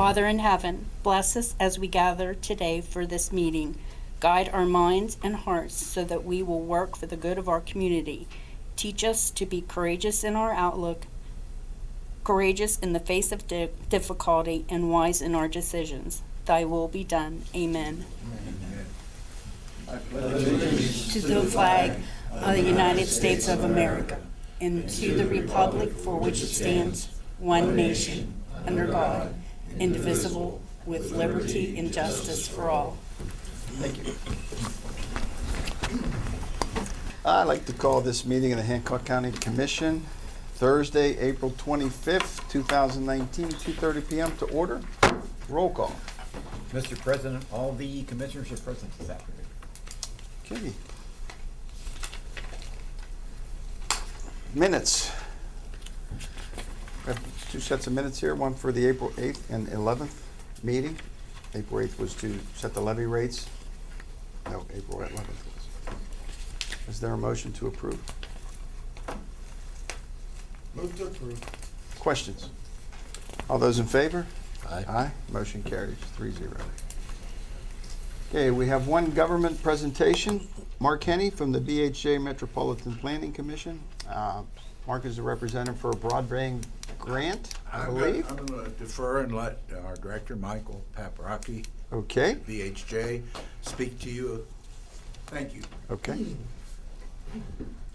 Father in heaven, bless us as we gather today for this meeting. Guide our minds and hearts so that we will work for the good of our community. Teach us to be courageous in our outlook, courageous in the face of difficulty, and wise in our decisions. Thy will be done. Amen. To the flag of the United States of America, and to the republic for which it stands, one nation, under God, indivisible, with liberty and justice for all. Thank you. I'd like to call this meeting of the Hancock County Commission Thursday, April 25th, 2019, 2:30 p.m. to order. Roll call. Mr. President, all the commissioners are present this afternoon. Okay. Minutes. We have two sets of minutes here, one for the April 8th and 11th meeting. April 8th was to set the levy rates. No, April 11th was. Is there a motion to approve? Move to approve. Questions? All those in favor? Aye. Aye. Motion carries 3-0. Okay, we have one government presentation. Mark Henny from the BHJ Metropolitan Planning Commission. Mark is the representative for a broadband grant, I believe. I'm going to defer and let our director, Michael Paparaki, Okay, BHJ, speak to you. Thank you. okay.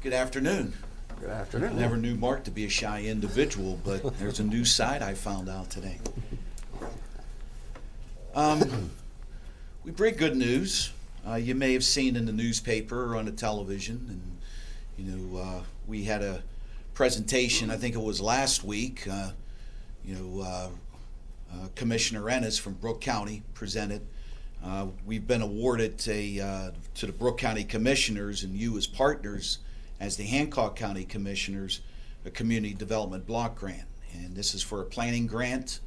Good afternoon. Good I afternoon. never knew Mark to be a shy individual, but there's a new side I found out today. We bring good news. You may have seen in the newspaper or on the television, and we had a presentation. I think it was last week. Commissioner Ennis from Brooke County presented. We've been awarded to the Brooke County Commissioners and you as partners as the Hancock County Commissioners a Community Development Block Grant. And this is for a planning grant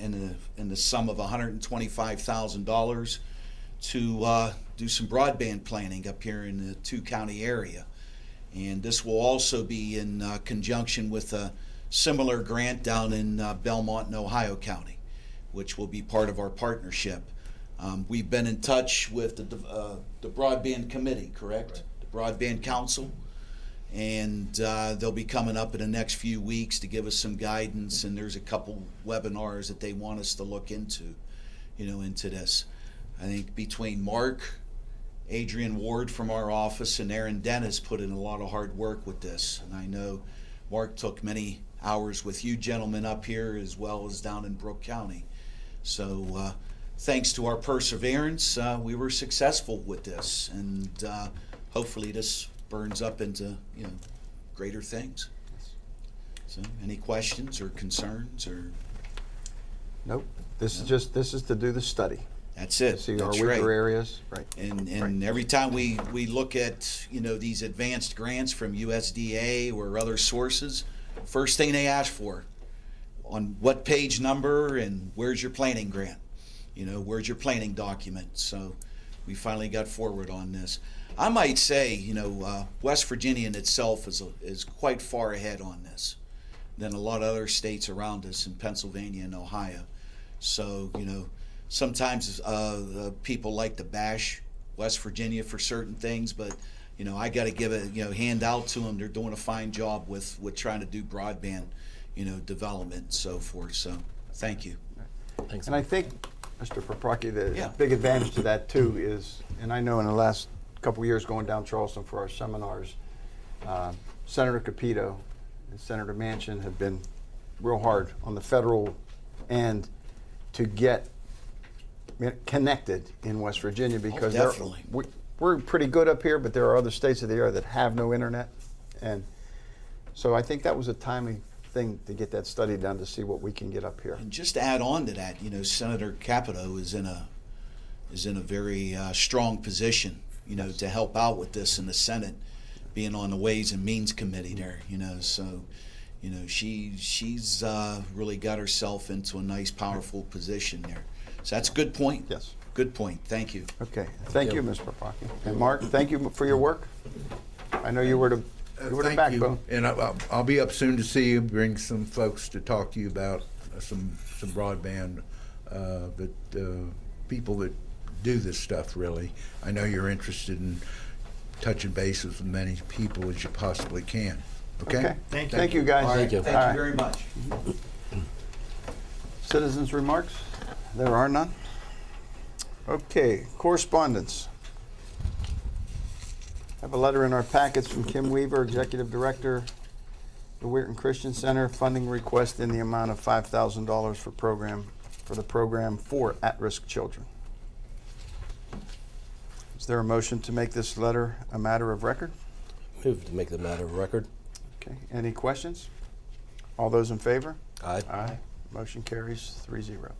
in the sum of $125,000 to do some broadband planning up here in the two-county area. And this will also be in conjunction with a similar grant down in Belmont and Ohio County, which will be part of our partnership. We've been in touch with the Broadband Committee, correct? The Broadband Council. And they'll be coming up in the next few weeks to give us some guidance, and there's a couple webinars that they want us to look into this. I think between Mark, Adrian Ward from our office, and Aaron Dennis put in a lot of hard work with this. And I know Mark took many hours with you gentlemen up here as well as down in Brooke County. So thanks to our perseverance, we were successful with this, and hopefully this burns up into greater things. So any questions or concerns or? Nope. This is to do the study. That's it. See our That's weaker right. areas. Right. And Right. every time we look at these advanced grants from USDA or other sources, first thing they ask for, on what page number and where's your planning grant? Where's your planning document? So we finally got forward on this. I might say, West Virginia in itself is quite far ahead on this than a lot of other states around us in Pennsylvania and Ohio. So, sometimes people like to bash West Virginia for certain things, but I got to give a hand out to them. They're doing a fine job with trying to do broadband, development and so forth. So, thank you. Thanks. And I think, Mr. Paprocki, the Yeah. big advantage to that too is, and I know in the last couple of years going down Charleston for our seminars, Senator Capito and Senator Manchin have been real hard on the federal end to get connected in West Virginia because definitely. we're pretty good up here, but there are other states of the area that have no internet. And so I think that was a timely thing to get that study done to see what we can get up here. And just to add on to that, Senator Capito is in a very strong position, to help out with this in the Senate, being on the Ways and Means Committee there, So, she's really got herself into a nice, powerful position there. So that's a good point. Yes. Good point. Thank you. Okay. Thank you, Ms. Paprocki. And Mark, thank you for your work. I know you were the Thank backbone. you. And I'll be up soon to see you, bring some folks to talk to you about some broadband, but people that do this stuff, really. I know you're interested in touching base with as many people as you possibly can. Okay? Thank you, guys. Thank you. All Thank you right. very much. Citizens' remarks? There are none. Okay, correspondence. I have a letter in our packets from Kim Weaver, Executive Director, the Weirton Christian Center, funding request in the amount of $5,000 for the program for at-risk children. Is there a motion to make this letter a matter of record? Move to make the matter of record. Okay, any questions? All those in favor? Aye. Aye. Motion carries 3-0.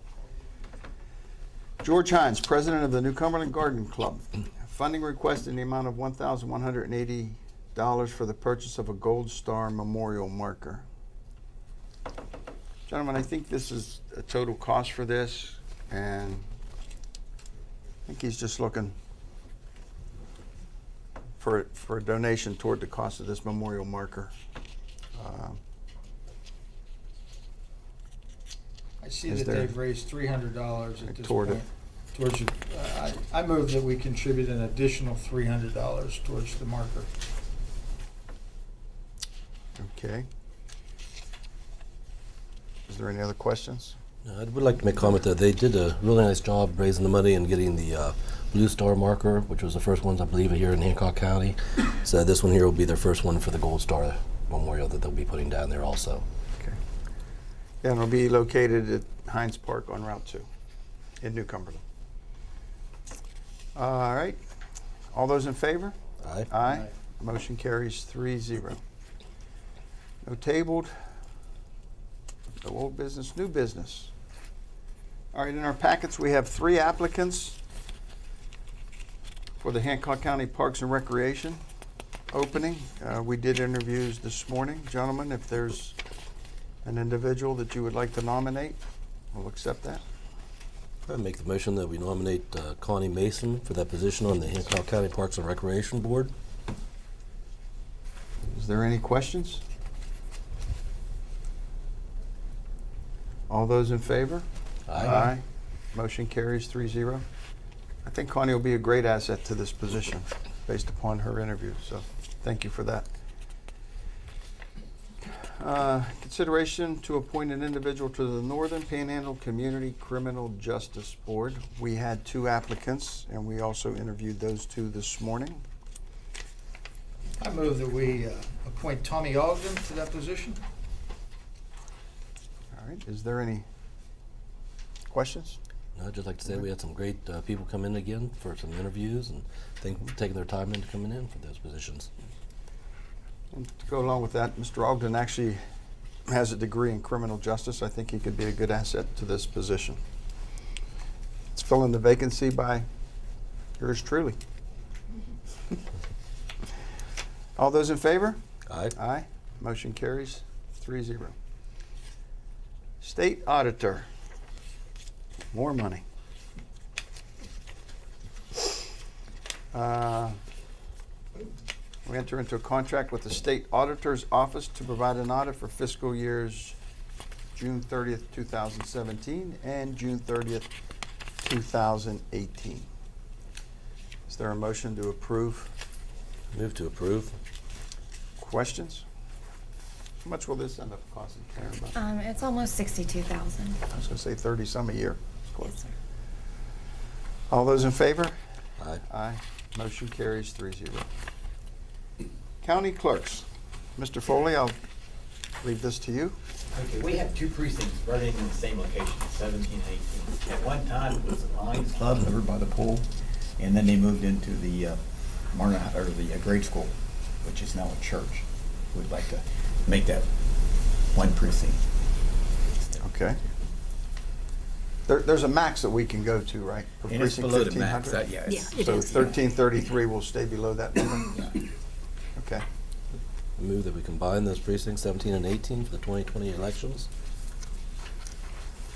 George Hines, President of the New Cumberland Garden Club, funding request in the amount of $1,180 for the purchase of a Gold Star memorial marker. Gentlemen, I think this is a total cost for this, and I think he's just looking for a donation toward the cost of this memorial marker. I see Is that there- they've raised $300 at this Toward point. it. Towards it. I move that we contribute an additional $300 towards the marker. Okay. Is there any other questions? I would like to make a comment that they did a really nice job raising the money and getting the Blue Star marker, which was the first ones, I believe, here in Hancock County. So this one here will be their first one for the Gold Star memorial that they'll be putting down there also. Okay. Yeah, and it'll be located at Hines Park on Route 2 in New Cumberland. All right. All those in favor? Aye. Aye. Motion carries 3-0. No tabled. No old business, new business. All right, in our packets, we have 3 applicants for the Hancock County Parks and Recreation opening. We did interviews this morning. Gentlemen, if there's an individual that you would like to nominate, we'll accept that. I make the motion that we nominate Connie Mason for that position on the Hancock County Parks and Recreation Board. Is there any questions? All those in favor? Aye. Motion carries 3-0. I think Connie will be a great asset to this position based upon her interview, so thank you for that. Consideration to appoint an individual to the Northern Panhandle Community Criminal Justice Board. We had 2 applicants, and we also interviewed those 2 this morning. I move that we appoint Tommy Ogden to that position. All right, is there any questions? I'd just like to say we had some great people come in again for some interviews and taking their time into coming in for those positions. And to go along with that, Mr. Ogden actually has a degree in criminal justice. I think he could be a good asset to this position. It's filling the vacancy by yours truly. All those in favor? Aye. Aye. Motion carries 3-0. State Auditor. More money. We enter into a contract with the State Auditor's Office to provide an audit for fiscal years June 30th, 2017 and June 30th, 2018. Is there a motion to approve? Move to approve. Questions? How much will this end up costing, Karen? It's almost 62,000. I was gonna say 30-some a year. Close. Yes, sir. All those in favor? Aye. Aye. Motion carries 3-0. County clerks. Mr. Foley, I'll leave this to you. Okay, we have 2 precincts running in the same location, 17 and 18. At one time, it was the Lions Club over by the pool, and then they moved into the grade school, which is now a church. We'd like to make that one precinct. Okay. There's a max that we can go to, right? for And it's precinct below the max, 1500? yeah. Yeah, it So is. 1333 will stay below that number? Okay. Move that we combine those precincts 17 and 18 for the 2020 elections.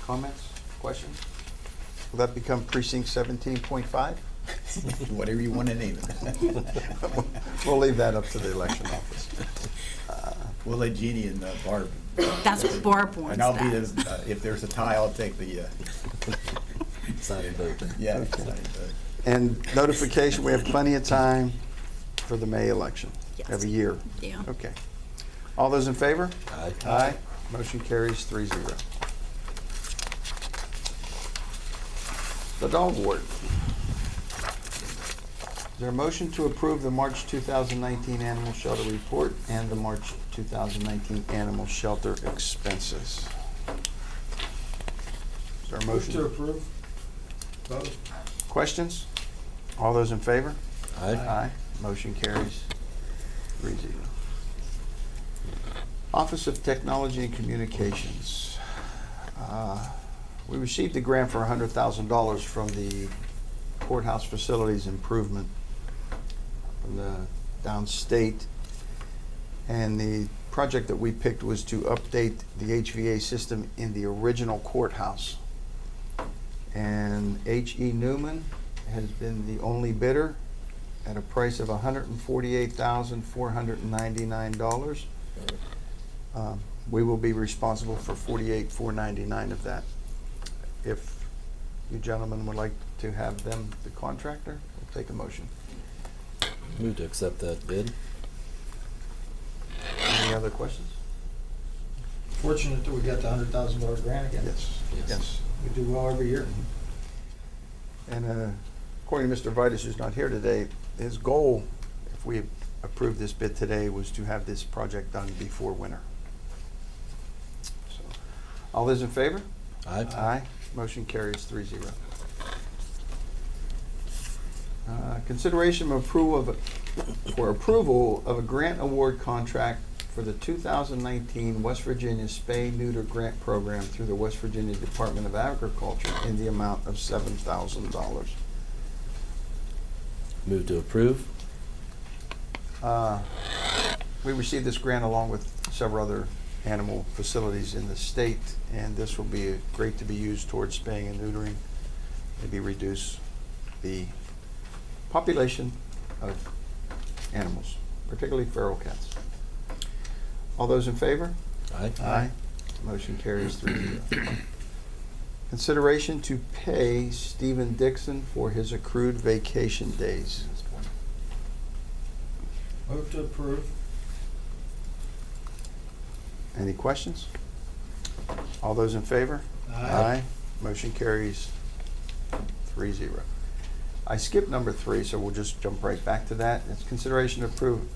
Comments, questions? Will that become precinct 17.5? Whatever you want to name it. We'll leave that up to the election office. We'll let Jeannie and Barb That's what Barb wants. And I'll be, that. if there's a tie, I'll take the, Signing vote. yeah. And notification, we have plenty of time for the May election. Yes. Every year. Yeah. Okay. All those in favor? Aye. Aye. Motion carries 3-0. The dog ward. Is there a motion to approve the March 2019 animal shelter report and the March 2019 animal shelter expenses? Is there a Move to motion? approve. Both. Questions? All those in favor? Aye. Aye. Motion carries 3-0. Office of Technology and Communications. We received a grant for $100,000 from the courthouse facilities improvement from the downstate. And the project that we picked was to update the HVA system in the original courthouse. And H.E. Newman has been the only bidder at a price of $148,499. We will be responsible for $48,499 of that. If you gentlemen would like to have them the contractor, we'll take a motion. Move to accept that bid. Any other questions? Fortunate that we got the $100,000 grant again. Yes. Yes. We do well every year. And according to Mr. Vitus, who's not here today, his goal, if we approve this bid today, was to have this project done before winter. So, all those in favor? Aye. Aye. Motion carries 3-0. Consideration of approval of a grant award contract for the 2019 West Virginia Spay Neuter Grant Program through the West Virginia Department of Agriculture in the amount of $7,000. Move to approve. We received this grant along with several other animal facilities in the state, and this will be great to be used towards spaying and neutering, maybe reduce the population of animals, particularly feral cats. All those in favor? Aye. Aye. Motion carries 3-0. Consideration to pay Stephen Dixon for his accrued vacation days. Move to approve. Any questions? All those in favor? Aye. Motion carries 3-0. I skipped number 3, so we'll just jump right back to that. It's consideration to approve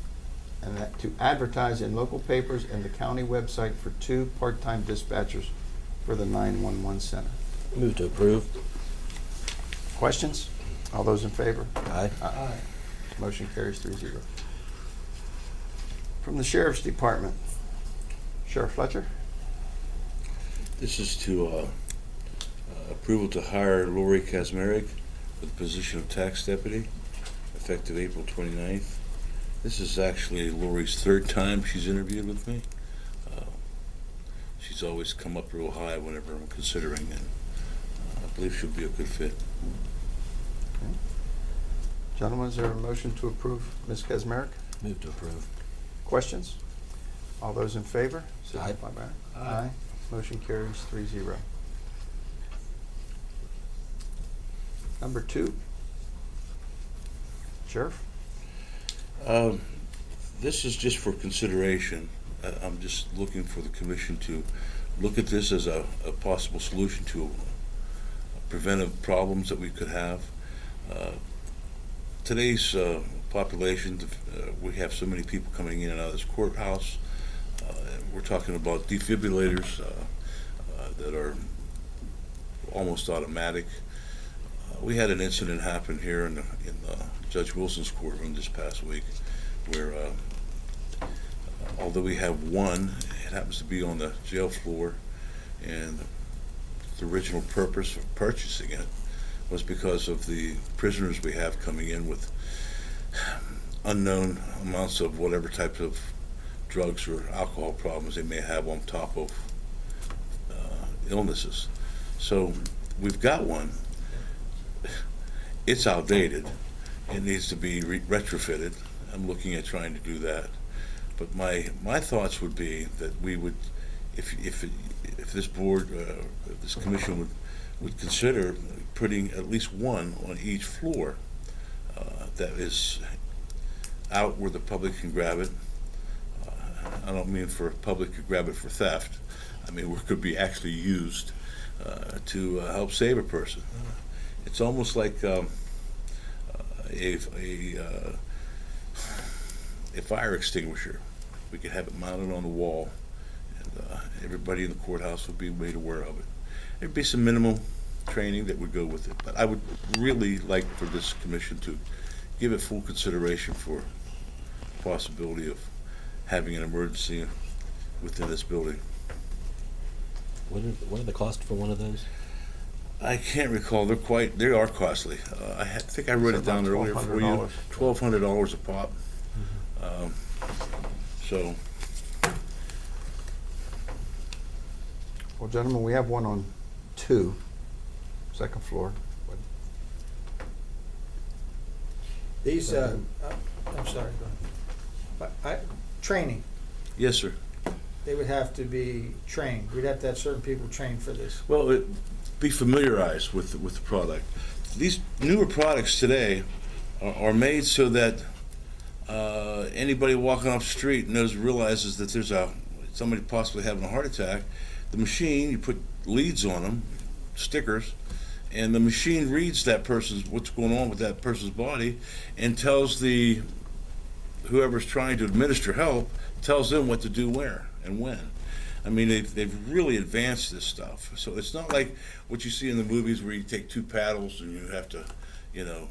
and that to advertise in local papers and the county website for 2 part-time dispatchers for the 911 center. Move to approve. Questions? All those in favor? Aye. Aye. Motion carries 3-0. From the Sheriff's Department, Sheriff Fletcher. This is to approval to hire Lori Kazmarek for the position of tax deputy, effective April 29th. This is actually Lori's 3rd time she's interviewed with me. She's always come up real high whenever I'm considering, and I believe she'll be a good fit. Okay. Gentlemen, is there a motion to approve Ms. Kazmarek? Move to approve. Questions? All those in favor? Aye. Signify by aye. Aye. Motion carries 3-0. Number 2. Sheriff? This is just for consideration. I'm just looking for the commission to look at this as a possible solution to preventive problems that we could have. Today's population, we have so many people coming in and out of this courthouse. We're talking about defibrillators that are almost automatic. We had an incident happen here in Judge Wilson's courtroom this past week where although we have one, it happens to be on the jail floor, and the original purpose of purchasing it was because of the prisoners we have coming in with unknown amounts of whatever type of drugs or alcohol problems they may have on top of illnesses. So we've got one. It's outdated. It needs to be retrofitted. I'm looking at trying to do that. But my thoughts would be that we would if this board, if this commission would consider putting at least one on each floor that is out where the public can grab it. I don't mean for public to grab it for theft. I mean where it could be actually used to help save a person. It's almost like a fire extinguisher. We could have it mounted on the wall, and everybody in the courthouse would be made aware of it. There'd be some minimal training that would go with it, but I would really like for this commission to give it full consideration for the possibility of having an emergency within this building. What are the costs for one of those? I can't recall. They are costly. I think I wrote it down earlier for you. $1,200 a pop. So, Well, gentlemen, we have one on 2, second floor. These, I'm sorry, go ahead. But training, yes, sir. they would have to be trained. We'd have to have certain people trained for this. Well, be familiarized with the product. These newer products today are made so that anybody walking off the street realizes that there's somebody possibly having a heart attack. The machine, you put leads on them, stickers, and the machine reads what's going on with that person's body, and tells whoever's trying to administer help, tells them what to do where and when. I mean, they've really advanced this stuff. So it's not like what you see in the movies where you take 2 paddles and you have to,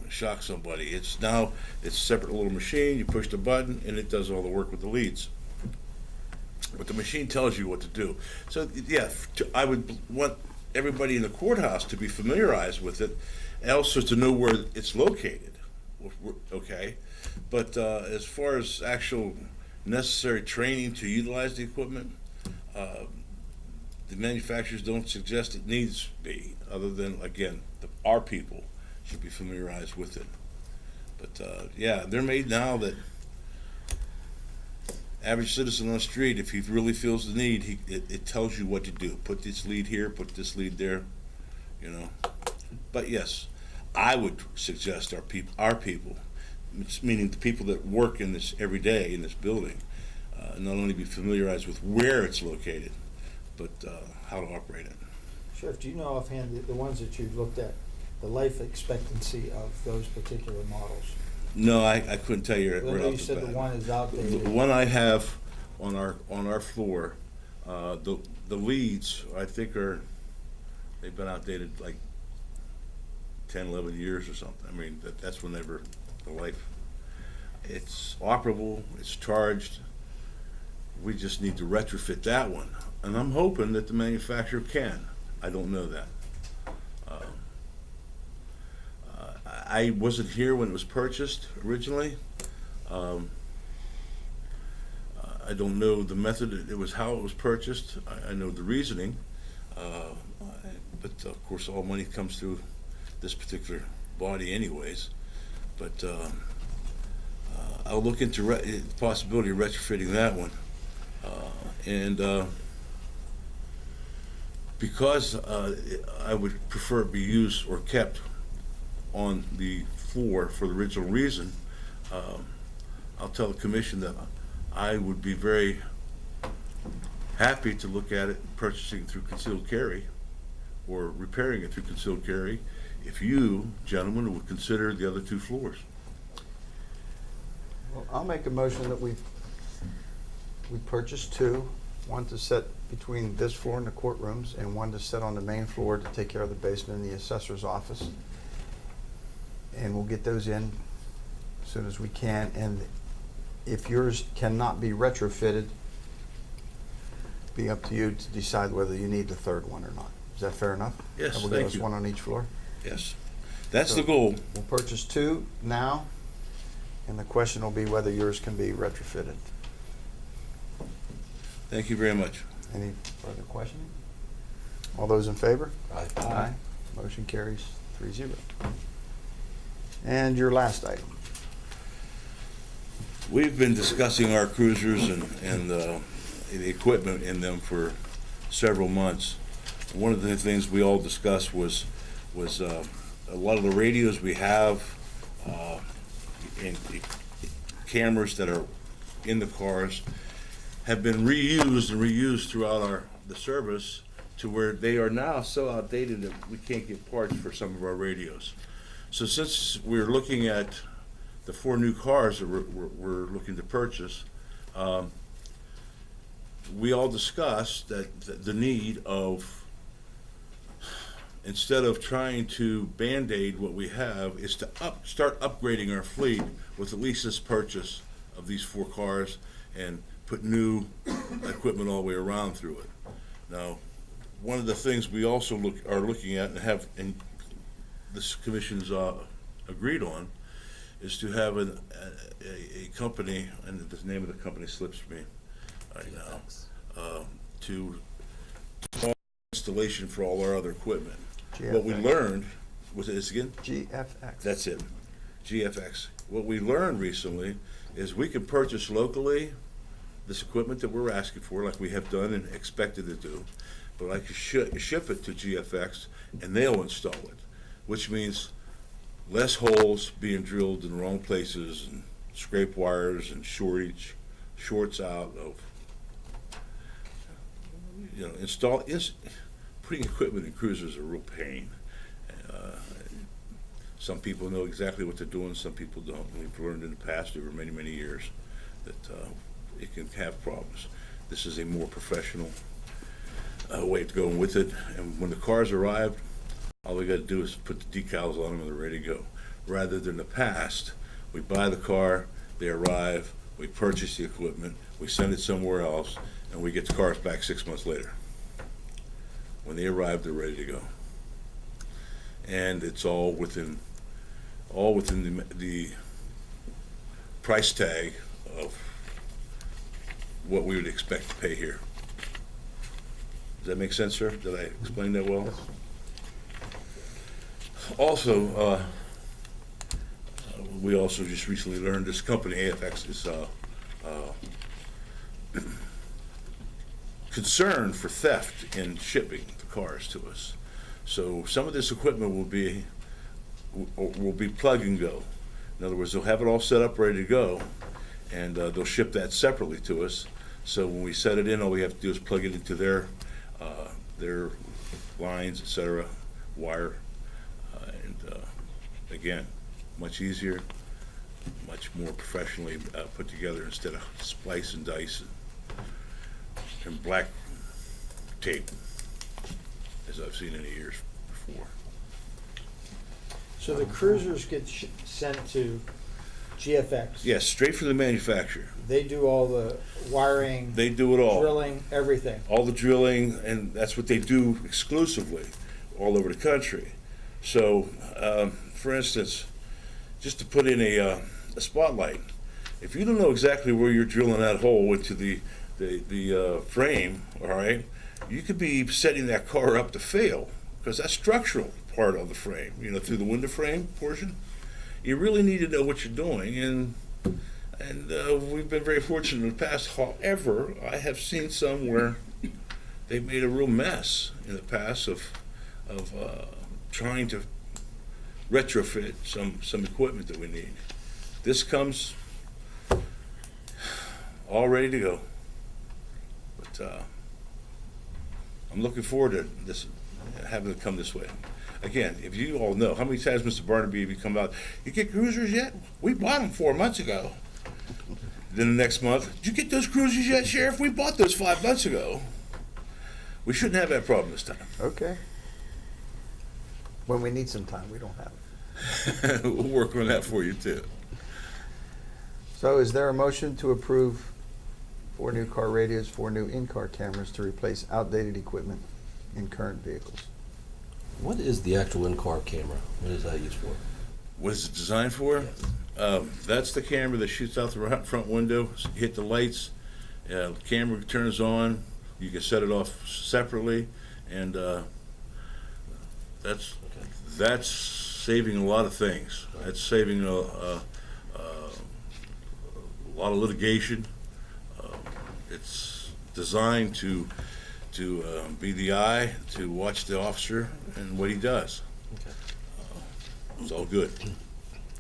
shock somebody. It's a separate little machine. You push the button and it does all the work with the leads. But the machine tells you what to do. So yeah, I would want everybody in the courthouse to be familiarized with it, and also to know where it's located. Okay, but as far as actual necessary training to utilize the equipment, the manufacturers don't suggest it needs to be, other than, again, our people should be familiarized with it. But yeah, they're made now that average citizen on the street, if he really feels the need, it tells you what to do. Put this lead here, put this lead there, But yes, I would suggest our people, meaning the people that work in this every day in this building, not only be familiarized with where it's located, but how to operate it. Sheriff, do you know offhand the ones that you've looked at, the life expectancy of those particular models? No, I couldn't tell you I right know off you the said the bat. one is outdated. The one I have on our floor, the leads, I think they've been outdated like 10, 11 years or something. I mean, that's whenever the life. It's operable, it's charged. We just need to retrofit that one. And I'm hoping that the manufacturer can. I don't know that. I wasn't here when it was purchased originally. I don't know the method, it was how it was purchased. I know the reasoning. But of course, all money comes through this particular body anyways. But I'll look into the possibility of retrofitting that one. Because I would prefer it be used or kept on the floor for the original reason, I'll tell the commission that I would be very happy to look at it purchasing through concealed carry or repairing it through concealed carry if you, gentlemen, would consider the other 2 floors. Well, I'll make a motion that we purchase 2, one to set between this floor and the courtrooms, and one to set on the main floor to take care of the basement and the assessor's office. And we'll get those in as soon as we can. And if yours cannot be retrofitted, be up to you to decide whether you need the 3rd one or not. Is that fair enough? Yes, That will thank give us you. one on each floor. Yes, that's So- the goal. We'll purchase 2 now, and the question will be whether yours can be retrofitted. Thank you very much. Any further questioning? All those in favor? Aye. Aye. Motion carries 3-0. And your last item. We've been discussing our cruisers and the equipment in them for several months. One of the things we all discussed was a lot of the radios we have, and cameras that are in the cars have been reused throughout the service, to where they are now so outdated that we can't get parts for some of our radios. So since we're looking at the 4 new cars that we're looking to purchase, we all discussed that the need of, instead of trying to Band-Aid what we have, is to start upgrading our fleet with at least this purchase of these 4 cars and put new equipment all the way around through it. Now, one of the things we also are looking at, and this commission's agreed on, is to have a company, and the name of the company slips me right now, to do installation for all our other equipment. What we GFX. learned, was it again? GFX. That's it, GFX. What we learned recently is we can purchase locally this equipment that we're asking for, like we have done and expected to do, but I could ship it to GFX and they'll install it, which means less holes being drilled in the wrong places and scrape wires and shorts out of, putting equipment in cruisers is a real pain. Some people know exactly what they're doing, some people don't. We've learned in the past over many, many years that it can have problems. This is a more professional way of going with it. And when the cars arrive, all we got to do is put the decals on them and they're ready to go. Rather than the past, we buy the car, they arrive, we purchase the equipment, we send it somewhere else, and we get the cars back 6 months later. When they arrive, they're ready to go. And it's all within the price tag of what we would expect to pay here. Does that make sense, sir? Did I explain that well? Also, we also just recently learned this company, AFX, is concerned for theft in shipping the cars to us. So some of this equipment will be plug and go. In other words, they'll have it all set up, ready to go, and they'll ship that separately to us. So when we set it in, all we have to do is plug it into their lines, etc., wire, and again, much easier, much more professionally put together instead of splice and dice and black tape, as I've seen in the years before. So the cruisers get sent to GFX? Yes, straight from the manufacturer. They do all the wiring? They do it all. Drilling, everything? All the drilling, and that's what they do exclusively all over the country. So, for instance, just to put in a spotlight, if you don't know exactly where you're drilling that hole into the frame, all right, you could be setting that car up to fail, because that's structural part of the frame, through the window frame portion. You really need to know what you're doing, and we've been very fortunate in the past. However, I have seen some where they've made a real mess in the past of trying to retrofit some equipment that we need. This comes all ready to go, but I'm looking forward to this, having it come this way. Again, if you all know, how many times, Mr. Barnaby, have you come out, you get cruisers yet? We bought them 4 months ago. Then the next month, did you get those cruisers yet, Sheriff? We bought those 5 months ago. We shouldn't have that problem this time. Okay. When we need some time, we don't have it. We'll work on that for you too. So is there a motion to approve 4 new car radios, 4 new in-car cameras to replace outdated equipment in current vehicles? What is the actual in-car camera? What is that used for? What is it designed for? That's the camera that shoots out the front window, hit the lights, the camera turns on, you can set it off separately, and that's saving a lot of things. That's saving a lot of litigation. It's designed to be the eye, to watch the officer and what he does. It's all good.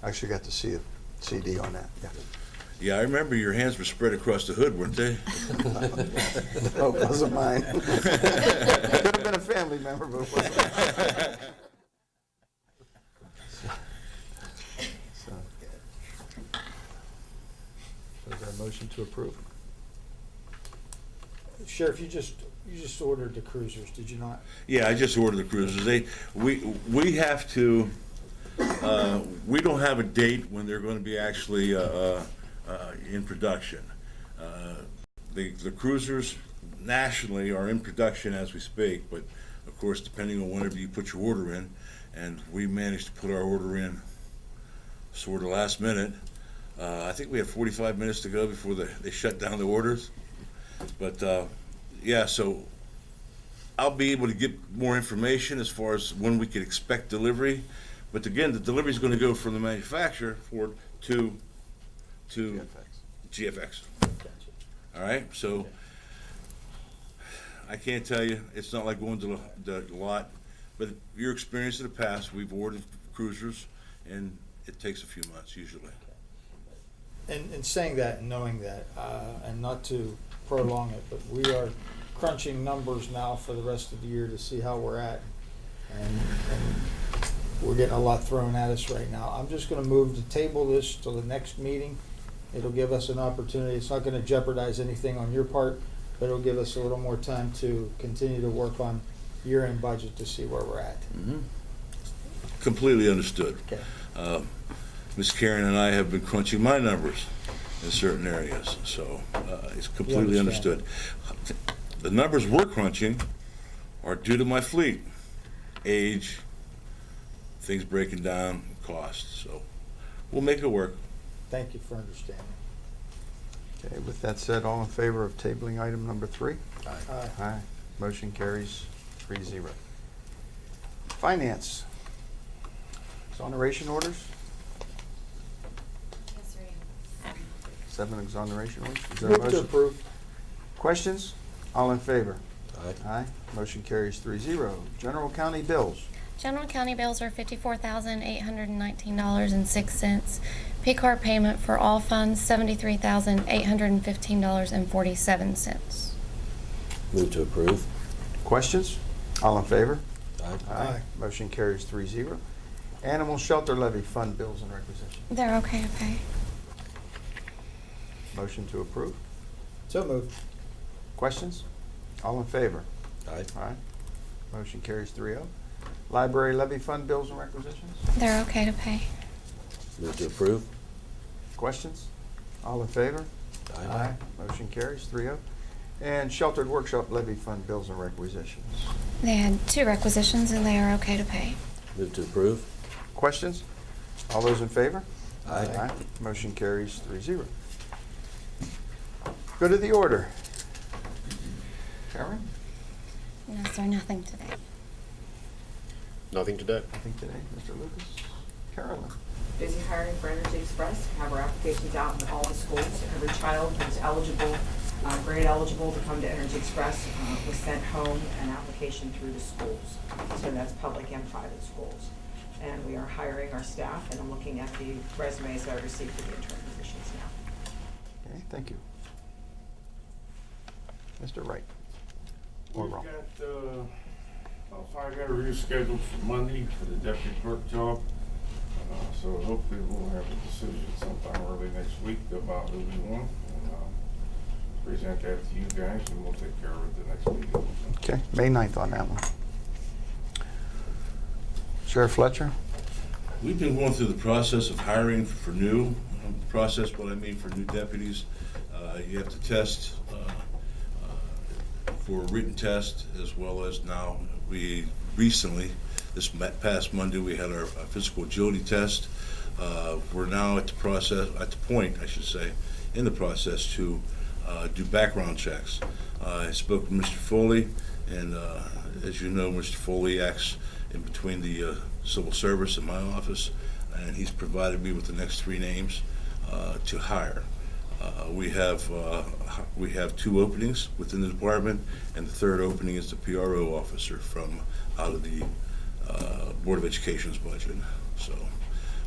I actually got to see a CD on that, yeah. Yeah, I remember your hands were spread across the hood, weren't they? No, it wasn't mine. Could have been a family member, but it wasn't mine. So, is there a motion to approve? Sheriff, you just ordered the cruisers, did you not? Yeah, I just ordered the cruisers. We have to, we don't have a date when they're going to be actually in production. The cruisers nationally are in production as we speak, but of course, depending on whenever you put your order in, and we managed to put our order in sort of last minute. I think we have 45 minutes to go before they shut down the orders. But yeah, so I'll be able to get more information as far as when we can expect delivery. But again, the delivery is going to go from the manufacturer to GFX. All right, so I can't tell you, it's not like going to the lot, but your experience in the past, we've ordered cruisers, and it takes a few months usually. And saying that and knowing that, and not to prolong it, but we are crunching numbers now for the rest of the year to see how we're at. And we're getting a lot thrown at us right now. I'm just gonna move to table this till the next meeting. It'll give us an opportunity. It's not gonna jeopardize anything on your part, but it'll give us a little more time to continue to work on year-end budget to see where we're at. Completely understood. Okay. Ms. Karen and I have been crunching my numbers in certain areas, so it's completely understand. understood. The numbers we're crunching are due to my fleet, age, things breaking down, cost, so we'll make it work. Thank you for understanding. Okay, with that said, all in favor of tabling item number 3? Aye. Aye. Motion carries 3-0. Finance. Exoneration orders? 7 exoneration orders. Is there a Move to motion? approve. Questions? All in favor? Aye. Aye. Motion carries 3-0. General county bills. General county bills are $54,819.06. P-card payment for all funds, $73,815.47. Move to approve. Questions? All in favor? Aye. Aye. Motion carries 3-0. Animal shelter levy fund bills and requisitions. They're okay to pay. Motion to approve. So moved. Questions? All in favor? Aye. Aye. Motion carries 3-0. Library levy fund bills and requisitions. They're okay to pay. Move to approve. Questions? All in favor? Motion carries 3-0. And sheltered workshop levy fund bills and requisitions. They had 2 requisitions and they are okay to pay. Move to approve. Questions? All those in favor? Aye. Motion carries 3-0. Go to the order. Karen? No, sir, nothing today. Nothing today. I think today, Mr. Lucas. Carolyn? Busy hiring for Energy Express, have our applications out in all the schools. Every child who's eligible, grade eligible to come to Energy Express was sent home an application through the schools. So that's public and private schools. And we are hiring our staff, and I'm looking at the resumes that I received for the intern positions now. Okay, thank you. Mr. Wright? Or We've wrong? got about 5 interviews scheduled for Monday for the deputy clerk job. So hopefully we'll have a decision sometime early next week about who we want. And present that to you guys, and we'll take care of it the next meeting. Okay, May 9th on that one. Sheriff Fletcher? We've been going through the process of hiring for new, process, what I mean for new deputies. You have to test for a written test, as well as now we recently, this past Monday, we had our physical agility test. We're now at the point, I should say, in the process to do background checks. I spoke to Mr. Foley, and as you know, Mr. Foley acts in between the civil service and my office, and he's provided me with the next 3 names to hire. We have 2 openings within the department, and the 3rd opening is the PRO officer from out of the Board of Education's budget. So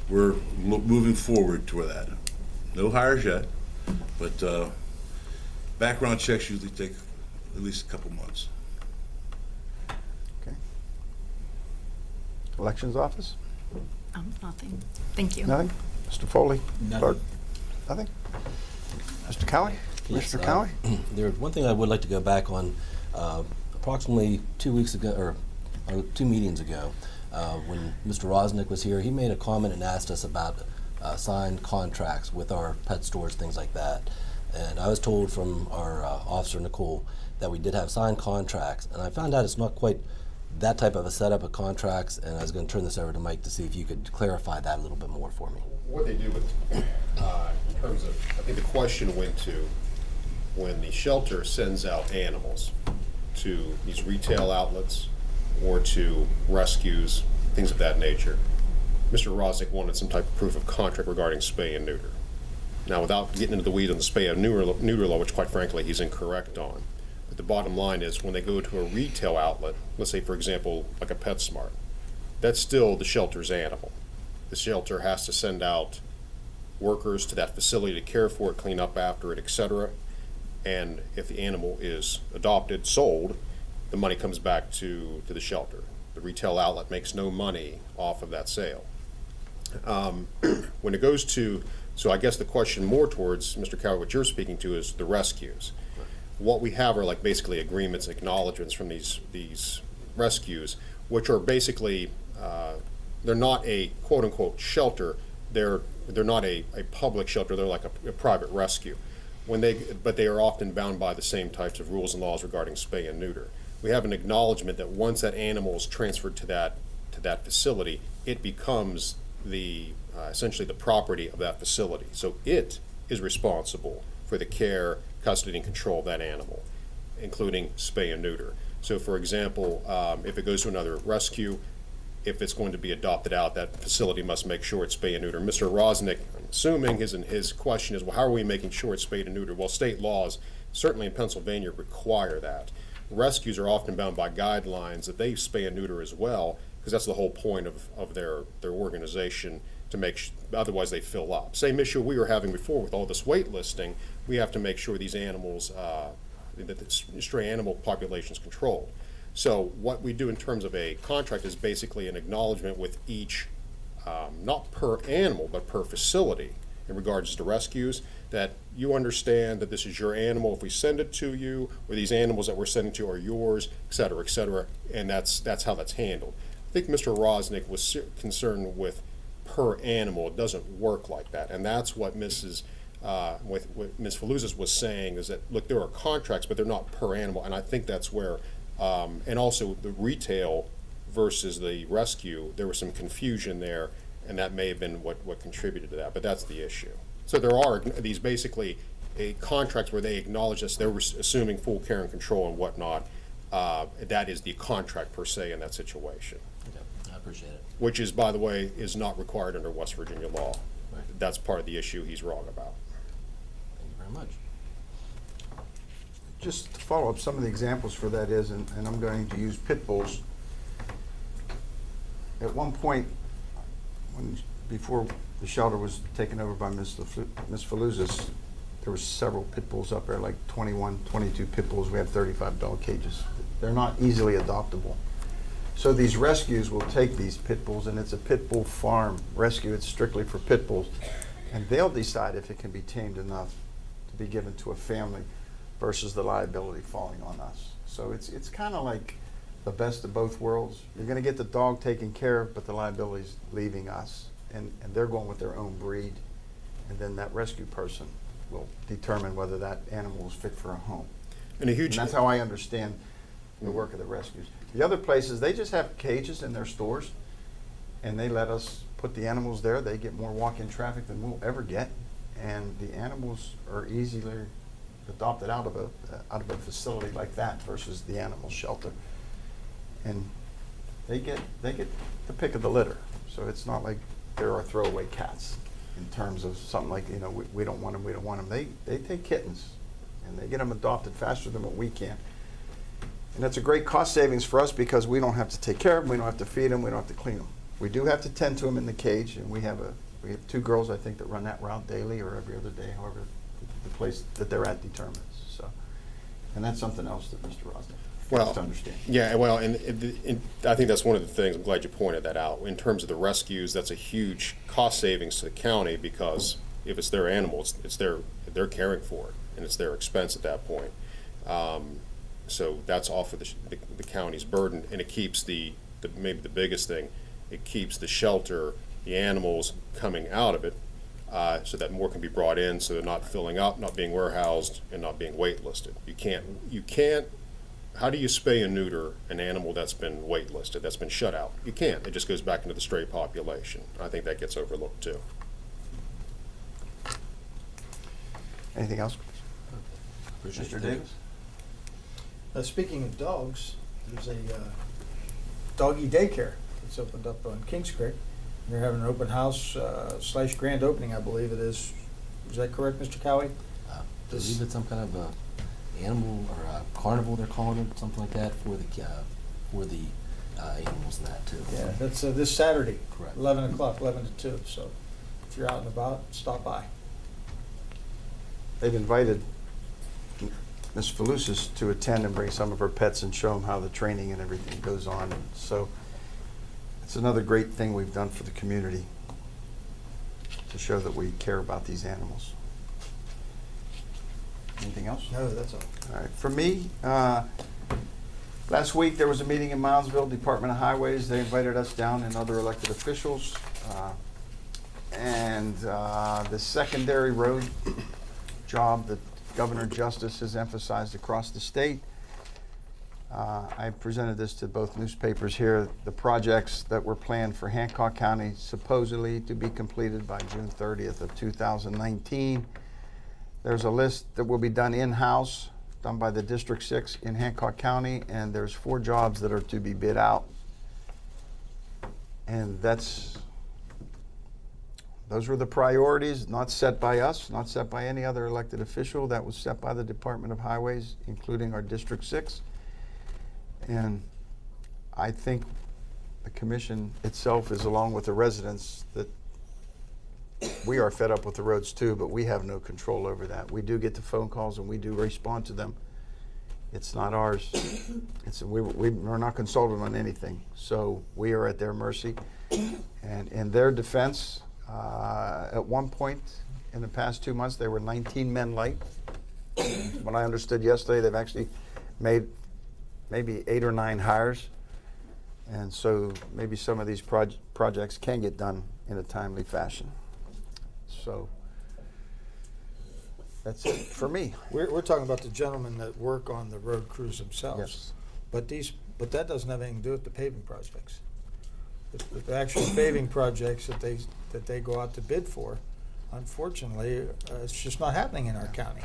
we're moving forward toward that. No hires yet, but background checks usually take at least a couple months. Okay. Elections office? Nothing. Thank you. Nothing? Mr. Foley? Nothing. Clerk? Nothing? Mr. Cowie? Yes, Mr. Cowie? There's one thing I would like to go back on. Approximately 2 weeks ago, or 2 meetings ago, when Mr. Rosnick was here, he made a comment and asked us about signed contracts with our pet stores, things like that. And I was told from our officer, Nicole, that we did have signed contracts. And I found out it's not quite that type of a setup of contracts, and I was going to turn this over to Mike to see if you could clarify that a little bit more for me. What they do with, in terms of, I think the question went to when the shelter sends out animals to these retail outlets or to rescues, things of that nature. Mr. Rosnick wanted some type of proof of contract regarding spay and neuter. Now, without getting into the weeds on the spay and neuter law, which quite frankly he's incorrect on, but the bottom line is when they go to a retail outlet, let's say for example like a PetSmart, that's still the shelter's animal. The shelter has to send out workers to that facility to care for it, clean up after it, etc. And if the animal is adopted, sold, the money comes back to the shelter. The retail outlet makes no money off of that sale. When it goes to, so I guess the question more towards, Mr. Cowie, what you're speaking to is the rescues. What we have are like basically agreements, acknowledgements from these rescues, which are basically, they're not a quote-unquote shelter. They're not a public shelter. They're like a private rescue. But they are often bound by the same types of rules and laws regarding spay and neuter. We have an acknowledgement that once that animal is transferred to that facility, it becomes essentially the property of that facility. So it is responsible for the care, custody, and control of that animal, including spay and neuter. So, for example, if it goes to another rescue, if it's going to be adopted out, that facility must make sure it's spay and neuter. Mr. Rosnick, I'm assuming his question is, well, how are we making sure it's spayed and neutered? Well, state laws, certainly in Pennsylvania, require that. Rescues are often bound by guidelines that they spay and neuter as well, because that's the whole point of their organization, to make otherwise they fill up. Same issue we were having before with all this wait listing. We have to make sure these animals, that the stray animal population is controlled. So what we do in terms of a contract is basically an acknowledgement with each, not per animal, but per facility in regards to rescues, that you understand that this is your animal if we send it to you, or these animals that we're sending to are yours, et cetera, and that's how that's handled. I think Mr. Rosnick was concerned with per animal. It doesn't work like that, and that's what Ms. Faluzas was saying, is that, look, there are contracts, but they're not per animal, and I think that's where, and also the retail versus the rescue, there was some confusion there, and that may have been what contributed to that, but that's the issue. So there are these basically contracts where they acknowledge us, they were assuming full care and control and whatnot. That is the contract per se in that situation. Okay, I appreciate it. Which is, by the way, is not required under West Virginia law. Right. That's part of the issue he's wrong about. Thank you very much. Just to follow up, some of the examples for that is, and I'm going to use pit bulls. At one point, before the shelter was taken over by Ms. Faluzas, there were several pit bulls up there, like 21, 22 pit bulls. We have 35 dog cages. They're not easily adoptable. So these rescues will take these pit bulls, and it's a pit bull farm rescue. It's strictly for pit bulls. And they'll decide if it can be tamed enough to be given to a family versus the liability falling on us. So it's kind of like the best of both worlds. You're going to get the dog taken care of, but the liability's leaving us. And they're going with their own breed. And then that rescue person will determine whether that animal is fit for a home. And that's how I understand the work of the rescues. The other places, they just have cages in their stores, and they let us put the animals there. They get more walk-in traffic than we'll ever get, and the animals are easily adopted out of a facility like that versus the animal shelter. And they get the pick of the litter, so it's not like there are throwaway cats. in terms of something like, we don't want them, we don't want them. They take kittens, and they get them adopted faster than what we can. And that's a great cost savings for us because we don't have to take care of them, we don't have to feed them, we don't have to clean them. We do have to tend to them in the cage, and we have 2 girls, I think, that run that route daily or every other day, however the place that they're at determines. So, and that's something else that Mr. Rosner has to understand. Yeah, well, and I think that's one of the things, I'm glad you pointed that out. In terms of the rescues, that's a huge cost savings to the county because if it's their animal, they're caring for it, and it's their expense at that point. So that's off of the county's burden, and it keeps maybe the biggest thing, it keeps the shelter, the animals coming out of it, so that more can be brought in, so they're not filling up, not being warehoused, and not being waitlisted. You can't. How do you spay and neuter an animal that's been waitlisted, that's been shut out? You can't. It just goes back into the stray population. I think that gets overlooked too. Anything else? Mr. Davis? Speaking of dogs, there's a doggy daycare that's opened up on Kings Creek. They're having an open house / grand opening, I believe it is. Is that correct, Mr. Cowie? I believe it's some kind of a animal or a carnival, they're calling it, something like that, for the animals and that too. Yeah, that's this Saturday, Correct. 11 o'clock, 11 to 2. So if you're out and about, stop by. They've invited Ms. Falusas to attend and bring some of her pets and show them how the training and everything goes on. And so it's another great thing we've done for the community to show that we care about these animals. Anything else? No, that's all. All right. For me, last week there was a meeting in Moundsville, Department of Highways. They invited us down and other elected officials. And the secondary road job that Governor Justice has emphasized across the state. I presented this to both newspapers here. The projects that were planned for Hancock County supposedly to be completed by June 30th of 2019. There's a list that will be done in-house, done by the District 6 in Hancock County, and there's 4 jobs that are to be bid out. And those were the priorities, not set by us, not set by any other elected official. That was set by the Department of Highways, including our District 6. And I think the commission itself is, along with the residents, that we are fed up with the roads too, but we have no control over that. We do get the phone calls and we do respond to them. It's not ours. We're not consulted on anything. So we are at their mercy. And in their defense, at one point in the past 2 months, they were 19 men light. When I understood yesterday, they've actually made maybe 8 or 9 hires. And so maybe some of these projects can get done in a timely fashion. So that's it for me. We're talking about the gentlemen that work on the road crews themselves. Yes. But that doesn't have anything to do with the paving projects. The actual paving projects that they go out to bid for, unfortunately, it's just not happening in our county.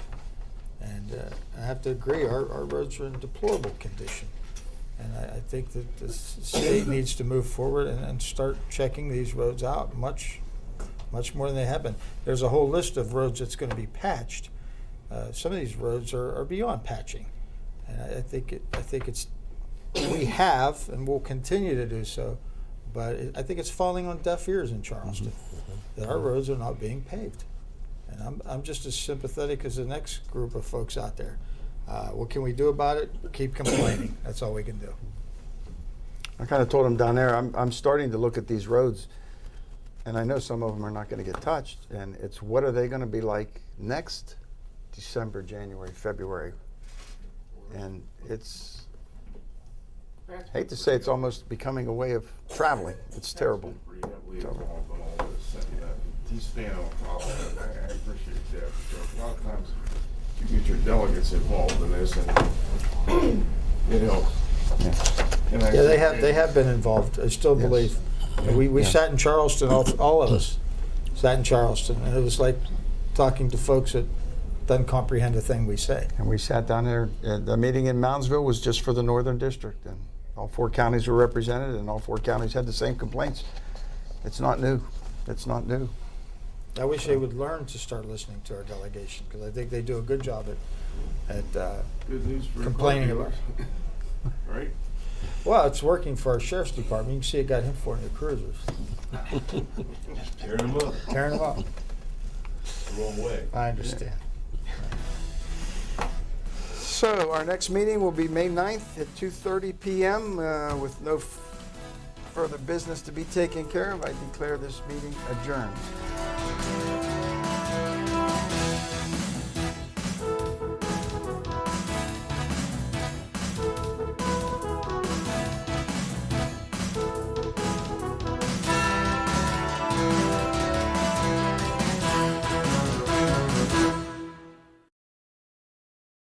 And I have to agree, our roads are in deplorable condition. And I think that the state needs to move forward and start checking these roads out much more than they have been. There's a whole list of roads that's going to be patched. Some of these roads are beyond patching. And I think we have and will continue to do so. But I think it's falling on deaf ears in Charleston that our roads are not being paved. And I'm just as sympathetic as the next group of folks out there. What can we do about it? Keep complaining. That's all we can do. I kind of told them down there, I'm starting to look at these roads, and I know some of them are not going to get touched. And it's, what are they going to be like next December, January, February? And it's, I hate to say, it's almost becoming a way of traveling. It's terrible. Pretty heavily involved in all this, and he's staying on top of it. I appreciate that, because a lot of times you get your delegates involved in this, and it helps. And They have been involved. I still believe. And we sat in Charleston, all of us sat in Charleston, and it was like talking to folks that doesn't comprehend a thing we say. And we sat down there, the meeting in Moundsville was just for the Northern District, and all 4 counties were represented, and all 4 counties had the same complaints. It's not new. It's not new. I wish they would learn to start listening to our delegation, because I think they do a good job at Good news for complaining car about. dealers. Right? Well, it's working for our sheriff's department. You can see it got him 4 new cruisers, Tearing them up tearing them up. the wrong way. I understand. So our next meeting will be May 9th at 2:30 PM with no further business to be taken care of. I declare this meeting adjourned.